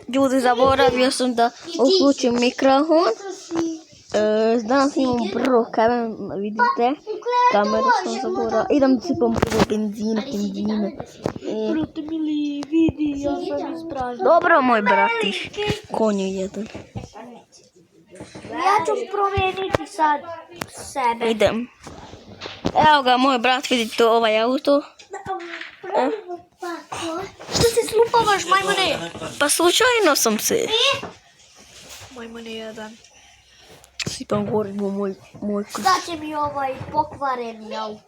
Ljudi, zaboravio sam da uključim mikrofon. Danas imam prvo kameru, vidite. Kameru sam zaboravio. Idem da sipam prvo benzina. Brate mili, vidi, ja sam ispražnjen. Dobro, moj bratić. Konju jedan. Ja ću promijeniti sad sebe. Idem. Evo ga, moj brat, vidite ovaj auto. Što se slupavaš, majmune? Pa slučajno sam se. Majmune jedan. Sipam gorivo moj kuć. Šta će mi ovaj pokvareni auto?